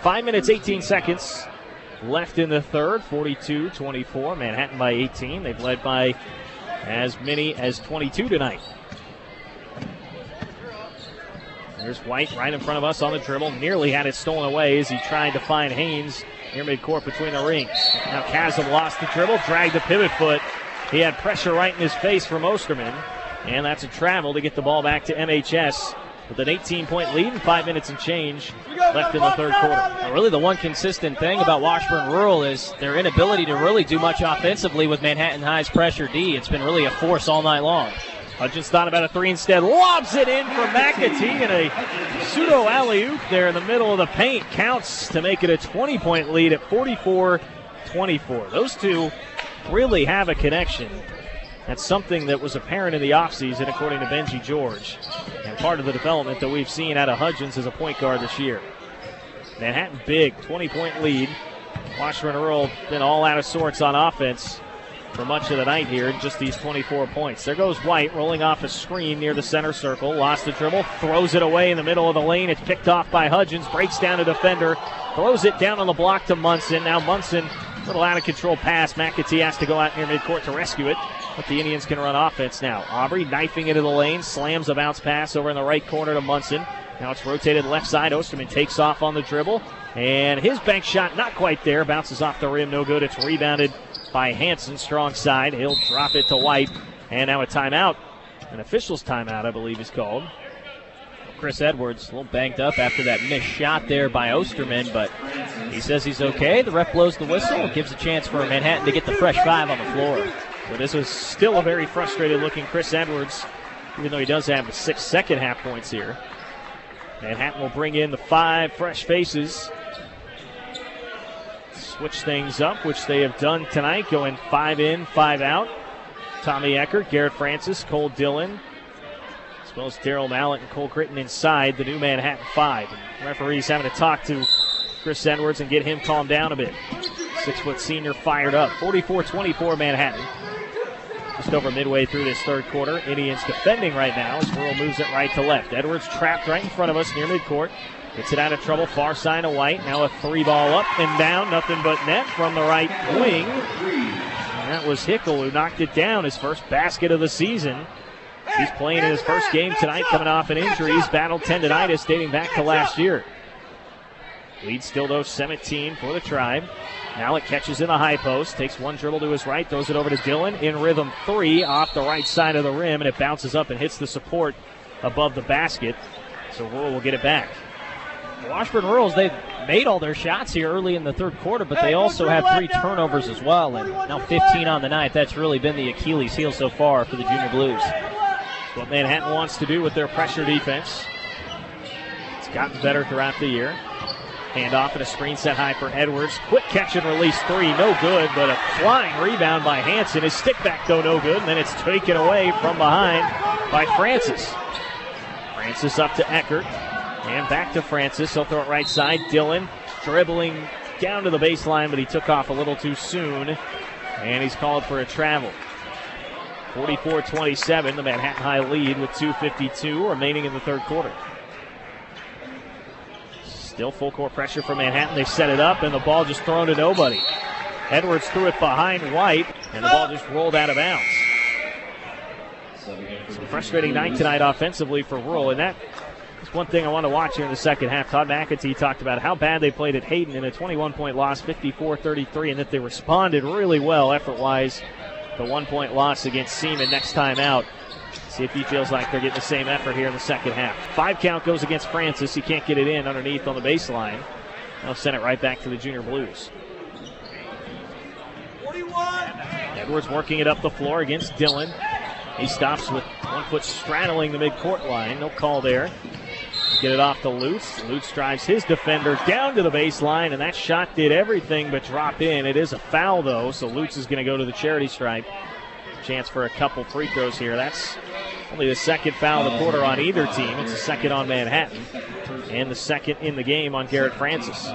5 minutes, 18 seconds left in the third. 42-24. Manhattan by 18. They've led by as many as 22 tonight. There's White right in front of us on the dribble. Nearly had it stolen away as he tried to find Haynes near midcourt between the rings. Now Chasm lost the dribble, dragged the pivot foot. He had pressure right in his face from Osterman. And that's a travel to get the ball back to MHS with an 18-point lead and 5 minutes and change left in the third quarter. Now, really the one consistent thing about Washburn Rural is their inability to really do much offensively with Manhattan High's pressure D. It's been really a force all night long. Hudgens thought about a three instead, lobs it in for McAtee, and a pseudo alley-oop there in the middle of the paint counts to make it a 20-point lead at 44-24. Those two really have a connection. That's something that was apparent in the offseason, according to Benji George, and part of the development that we've seen out of Hudgens as a point guard this year. Manhattan big, 20-point lead. Washburn Rural been all out of sorts on offense for much of the night here, just these 24 points. There goes White, rolling off a screen near the center circle. Lost the dribble, throws it away in the middle of the lane. It's picked off by Hudgens, breaks down a defender, throws it down on the block to Munson. Now Munson, a little out of control pass. McAtee has to go out near midcourt to rescue it, but the Indians can run offense now. Aubrey knifing into the lane, slams a bounce pass over in the right corner to Munson. Now it's rotated left side. Osterman takes off on the dribble, and his bank shot not quite there. Bounces off the rim, no good. It's rebounded by Hansen, strong side. He'll drop it to White, and now a timeout. An official's timeout, I believe, is called. Chris Edwards a little banged up after that missed shot there by Osterman, but he says he's okay. The ref blows the whistle, gives a chance for Manhattan to get the fresh five on the floor. So this was still a very frustrated-looking Chris Edwards, even though he does have the 6 second-half points here. Manhattan will bring in the 5 fresh faces. Switch things up, which they have done tonight, going 5 in, 5 out. Tommy Eckert, Garrett Francis, Cole Dillon, as well as Daryl Mallett and Cole Critton inside the new Manhattan 5. And referees having to talk to Chris Edwards and get him calmed down a bit. 6-foot senior fired up. 44-24 Manhattan. Just over midway through this third quarter. Indians defending right now as Rural moves it right to left. Edwards trapped right in front of us near midcourt. Gets it out of trouble, far side of White. Now a 3-ball up and down, nothing but net from the right wing. And that was Hickel who knocked it down, his first basket of the season. He's playing in his first game tonight, coming off an injury. He's battled tendonitis dating back to last year. Lead still, though, 17 for the Tribe. Mallett catches in the high post, takes one dribble to his right, throws it over to Dillon. In rhythm 3 off the right side of the rim, and it bounces up and hits the support above the basket. So Rural will get it back. Washburn Rurals, they've made all their shots here early in the third quarter, but they also have 3 turnovers as well, and now 15 on the night. That's really been the Achilles heel so far for the Junior Blues. What Manhattan wants to do with their pressure defense. It's gotten better throughout the year. Hand off and a screen set high for Edwards. Quick catch and release 3, no good, but a flying rebound by Hansen. His stick back, though, no good, and then it's taken away from behind by Francis. Francis up to Eckert. And back to Francis. He'll throw it right side. Dillon dribbling down to the baseline, but he took off a little too soon. And he's called for a travel. 44-27, the Manhattan High lead with 2:52 remaining in the third quarter. Still full court pressure for Manhattan. They set it up, and the ball just thrown to nobody. Edwards threw it behind White, and the ball just rolled out of bounds. Some frustrating night tonight offensively for Rural, and that is one thing I want to watch here in the second half. Todd McAtee talked about how bad they played at Hayden in a 21-point loss, 54-33, and that they responded really well effort-wise. The 1-point loss against Seaman next time out. See if he feels like they're getting the same effort here in the second half. 5 count goes against Francis. He can't get it in underneath on the baseline. They'll send it right back to the Junior Blues. 41. Edwards working it up the floor against Dillon. He stops with 1 foot straddling the midcourt line. No call there. Get it off to Lutz. Lutz drives his defender down to the baseline, and that shot did everything but drop in. It is a foul, though, so Lutz is going to go to the charity stripe. Chance for a couple free throws here. That's only the second foul of the quarter on either team. It's the second on Manhattan, and the second in the game on Garrett Francis.